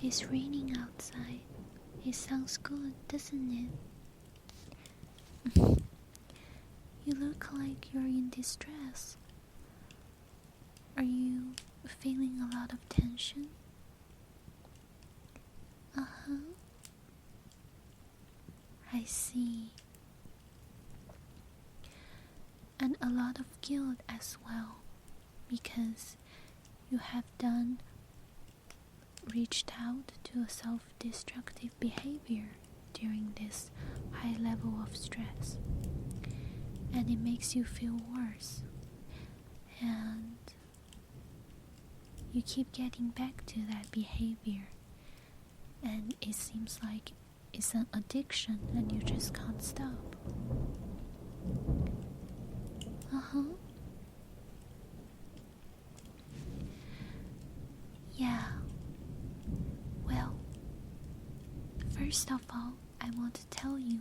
It's raining outside. It sounds good, doesn't it? You look like you're in distress. Are you feeling a lot of tension? I see. And a lot of guilt as well, because you have reached out to a self-destructive behavior during this high level of stress, and it makes you feel worse, and you keep getting back to that behavior, and it seems like it's an addiction and you just can't stop. Yeah. Well, first of all, I want to tell you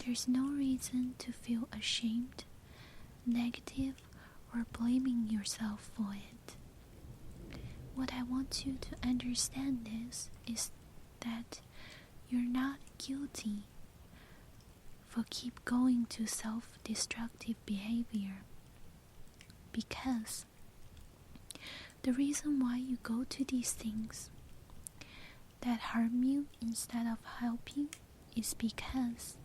there's no reason to feel ashamed, negative, or blaming yourself for it. What I want you to understand is that you're not guilty for keep going to self-destructive behavior, because the reason why you go to these things that harm you instead of helping is because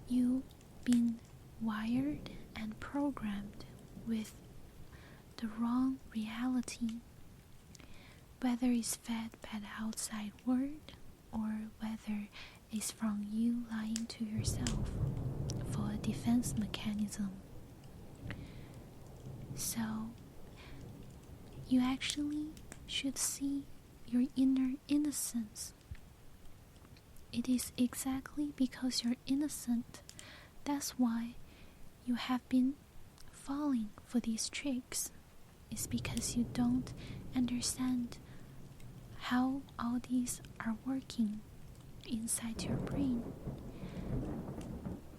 you've been wired and programmed with the wrong reality, whether it's fed by the outside world or whether it's from you lying to yourself for a defense mechanism. So you actually should see your inner innocence. It is exactly because you're innocent, that's why you have been falling for these tricks. It's because you don't understand how all these are working inside your brain.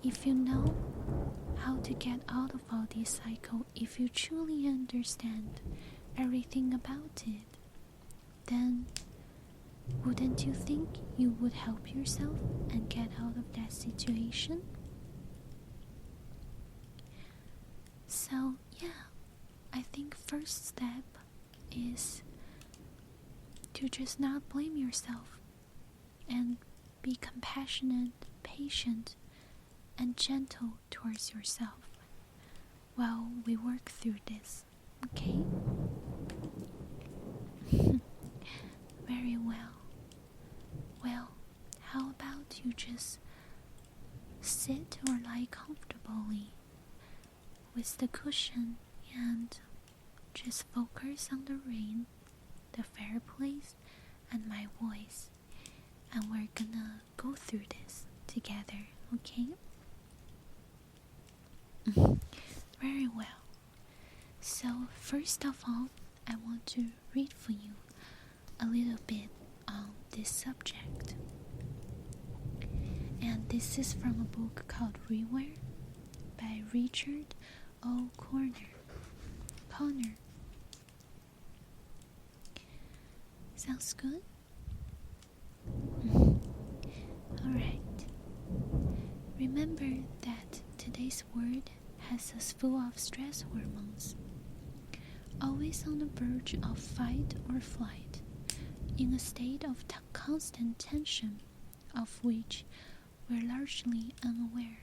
If you know how to get out of all this cycle, if you truly understand everything about it, then wouldn't you think you would help yourself and get out of that situation? So yeah, I think first step is to just not blame yourself and be compassionate, patient, and gentle towards yourself while we work through this, okay? Very well. Well, how about you just sit or lie comfortably with the cushion and just focus on the rain, the fireplace, and my voice, and we're gonna go through this together, okay? Very well. So first of all, I want to read for you a little bit on this subject, and this is from a book called Rewire by Richard O. Connor. Sounds good? Alright. Remember that today's world has us full of stress hormones, always on the verge of fight or flight, in a state of constant tension, of which we're largely unaware.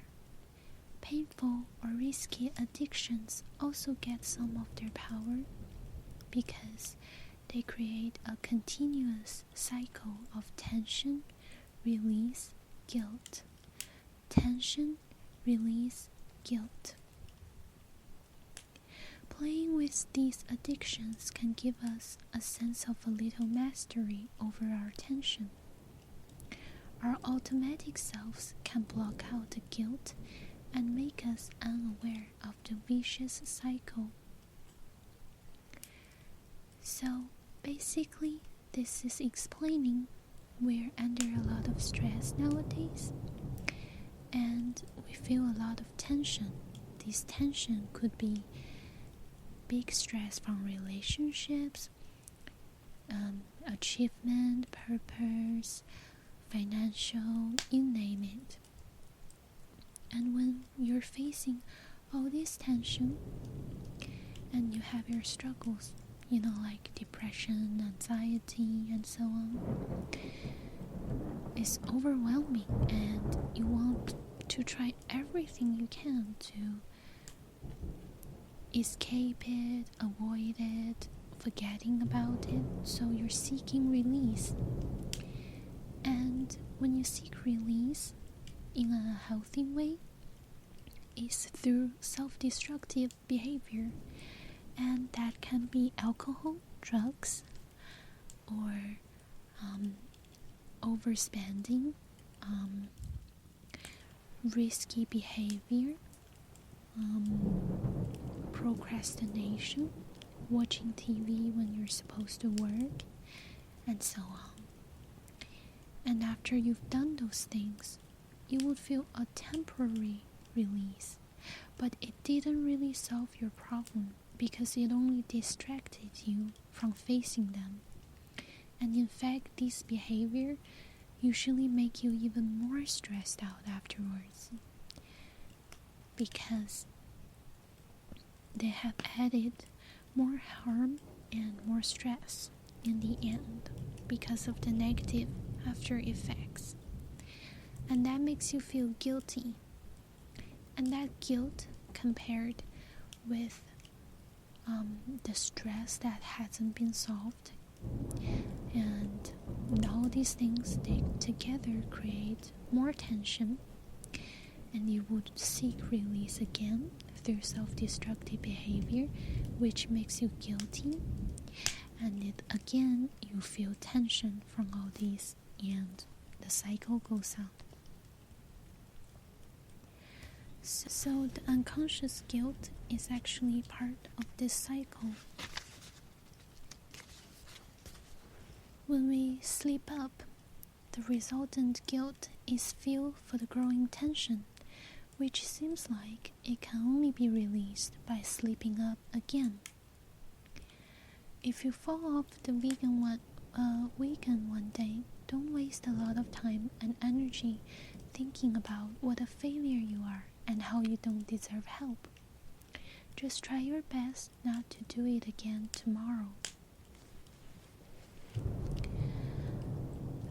Painful or risky addictions also get some of their power because they create a continuous cycle of tension, release, guilt. Tension, release, guilt. Playing with these addictions can give us a sense of a little mastery over our tension. Our automatic selves can block out the guilt and make us unaware of the vicious cycle. So basically, this is explaining we're under a lot of stress nowadays, and we feel a lot of tension. This tension could be big stress from relationships, achievement, purpose, financial, you name it. And when you're facing all this tension and you have your struggles, like depression, anxiety, and so on, it's overwhelming, and you want to try everything you can to escape it, avoid it, forgetting about it, so you're seeking release. And when you seek release in a healthy way, it's through self-destructive behavior, and that can be alcohol, drugs, or overspending, risky behavior, procrastination, watching TV when you're supposed to work, and so on. And after you've done those things, you would feel a temporary release, but it didn't really solve your problem because it only distracted you from facing them. And in fact, this behavior usually make you even more stressed out afterwards, because they have added more harm and more stress in the end because of the negative after effects. And that makes you feel guilty. And that guilt, compared with the stress that hasn't been solved, and all these things, they together create more tension, and you would seek release again through self-destructive behavior, which makes you guilty, and again you feel tension from all these, and the cycle goes on. So the unconscious guilt is actually part of this cycle. When we sleep up, the resultant guilt is fuel for the growing tension, which seems like it can only be released by sleeping up again. If you fall off the weekend one day, don't waste a lot of time and energy thinking about what a failure you are and how you don't deserve help. Just try your best not to do it again tomorrow.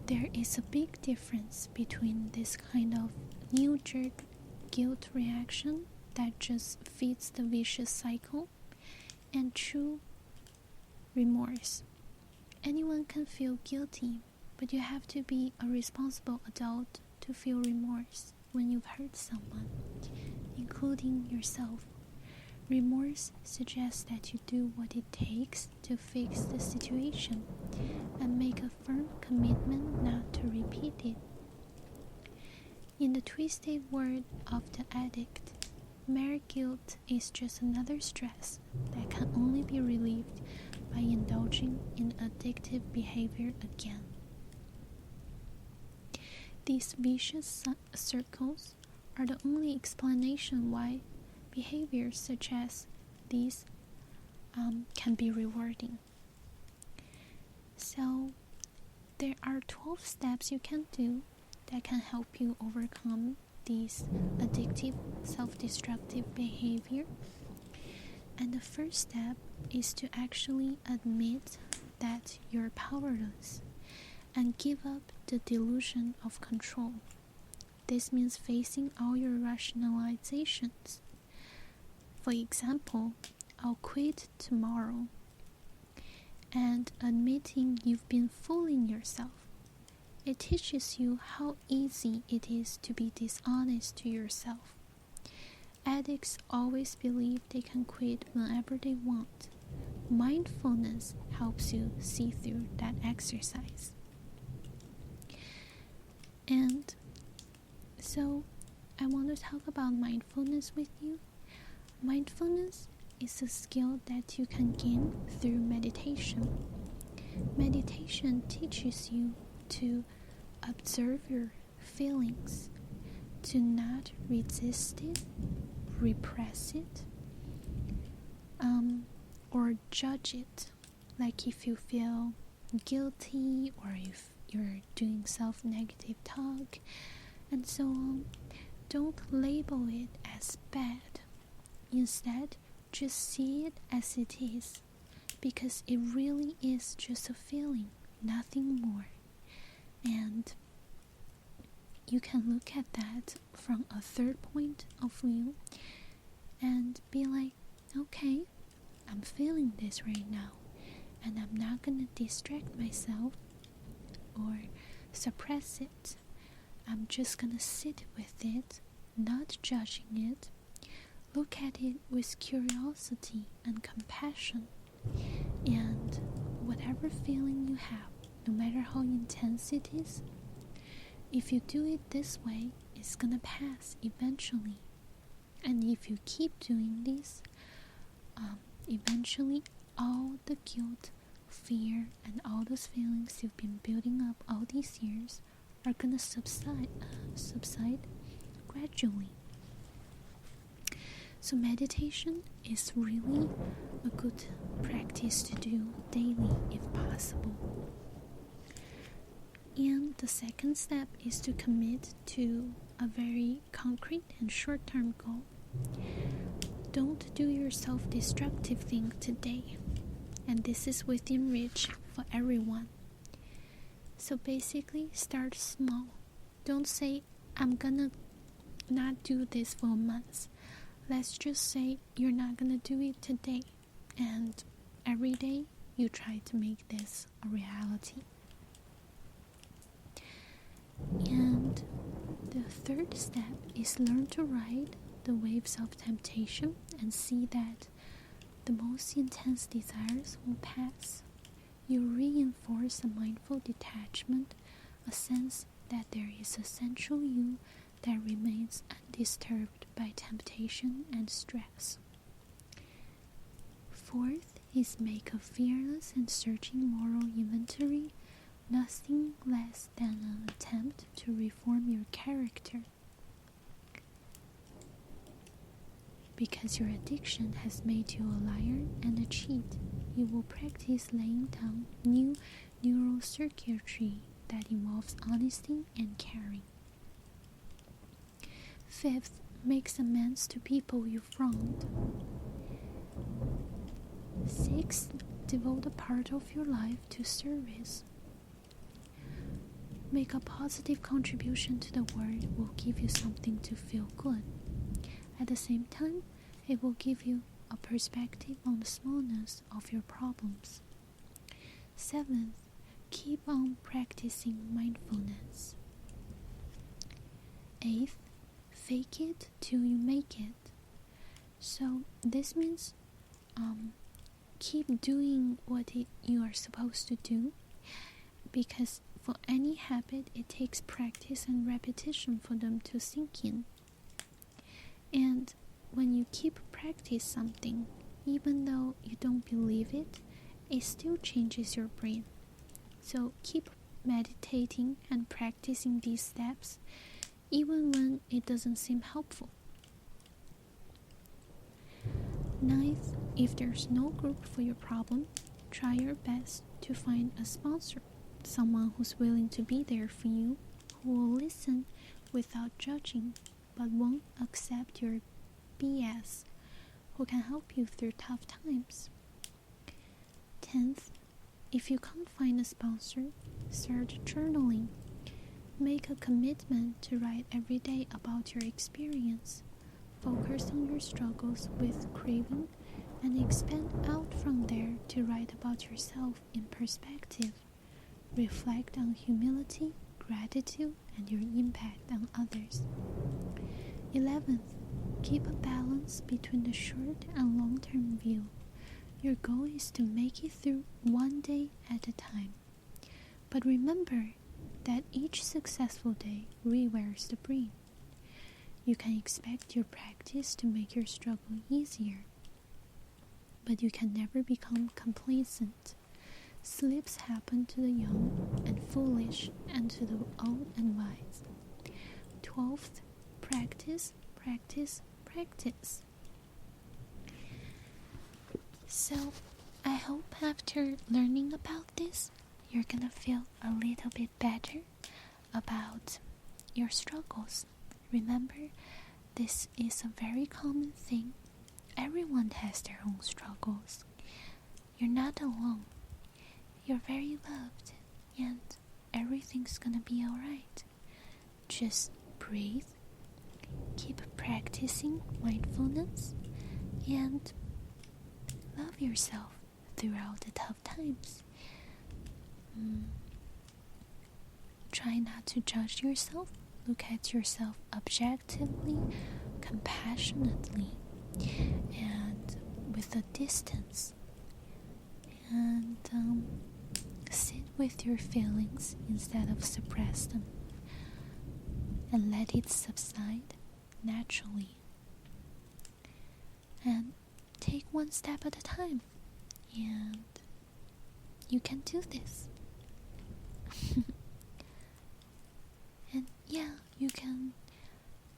There is a big difference between this kind of knee-jerk guilt reaction that just feeds the vicious cycle and true remorse. Anyone can feel guilty, but you have to be a responsible adult to feel remorse when you've hurt someone, including yourself. Remorse suggests that you do what it takes to fix the situation and make a firm commitment not to repeat it. In the twisted world of the addict, mere guilt is just another stress that can only be relieved by indulging in addictive behavior again. These vicious circles are the only explanation why behaviors such as these can be rewarding. So there are 12 steps you can do that can help you overcome these addictive, self-destructive behavior. And the first step is to actually admit that you're powerless and give up the delusion of control. This means facing all your rationalizations. For example, I'll quit tomorrow, and admitting you've been fooling yourself. It teaches you how easy it is to be dishonest to yourself. Addicts always believe they can quit whenever they want. Mindfulness helps you see through that exercise. And so I want to talk about mindfulness with you. Mindfulness is a skill that you can gain through meditation. Meditation teaches you to observe your feelings, to not resist it, repress it, or judge it. Like if you feel guilty, or if you're doing self-negative talk and so on, don't label it as bad. Instead, just see it as it is, because it really is just a feeling, nothing more. And you can look at that from a third point of view and be like, okay, I'm feeling this right now, and I'm not gonna distract myself or suppress it. I'm just gonna sit with it, not judging it. Look at it with curiosity and compassion, and whatever feeling you have, no matter how intense it is, if you do it this way, it's gonna pass eventually. And if you keep doing this, eventually all the guilt, fear, and all those feelings you've been building up all these years are gonna subside gradually. So meditation is really a good practice to do daily if possible. And the second step is to commit to a very concrete and short-term goal. Don't do your self-destructive thing today. And this is within reach for everyone. So basically, start small. Don't say, I'm gonna not do this for a month. Let's just say you're not gonna do it today. And every day, you try to make this a reality. And the third step is learn to ride the waves of temptation and see that the most intense desires will pass. You reinforce a mindful detachment, a sense that there is a central you that remains undisturbed by temptation and stress. Fourth is make a fearless and searching moral inventory, nothing less than an attempt to reform your character. Because your addiction has made you a liar and a cheat, you will practice laying down new neural circuitry that involves honesty and caring. Fifth, makes amends to people you've wronged. Sixth, devote a part of your life to service. Make a positive contribution to the world will give you something to feel good. At the same time, it will give you a perspective on the smallness of your problems. Seventh, keep on practicing mindfulness. Eighth, fake it till you make it. So this means keep doing what you are supposed to do, because for any habit it takes practice and repetition for them to sink in. And when you keep practice something, even though you don't believe it, it still changes your brain. So keep meditating and practicing these steps, even when it doesn't seem helpful. Ninth, if there's no group for your problem, try your best to find a sponsor, someone who's willing to be there for you, who will listen without judging, but won't accept your BS, who can help you through tough times. 10th, if you can't find a sponsor, start journaling. Make a commitment to write every day about your experience. Focus on your struggles with craving and expand out from there to write about yourself in perspective. Reflect on humility, gratitude, and your impact on others. 11th, keep a balance between the short and long-term view. Your goal is to make it through one day at a time. But remember that each successful day rewires the brain. You can expect your practice to make your struggle easier, but you can never become complacent. Slips happen to the young and foolish, and to the old and wise. 12th, practice, practice, practice. So, I hope after learning about this, you're gonna feel a little bit better about your struggles. Remember, this is a very common thing. Everyone has their own struggles. You're not alone. You're very loved, and everything's gonna be alright. Just breathe, keep practicing mindfulness, and love yourself throughout the tough times. Try not to judge yourself. Look at yourself objectively, compassionately, and with a distance. And sit with your feelings instead of suppress them. And let it subside naturally. And take one step at a time. And you can do this. And yeah, you can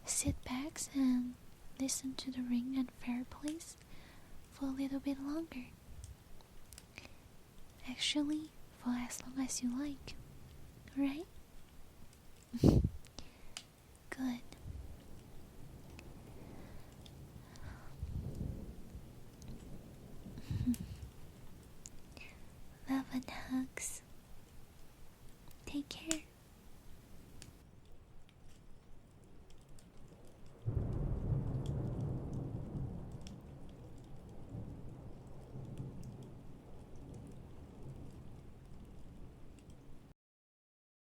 sit back and listen to the ring and fireplace for a little bit longer. Actually, for as long as you like. Alright? Good.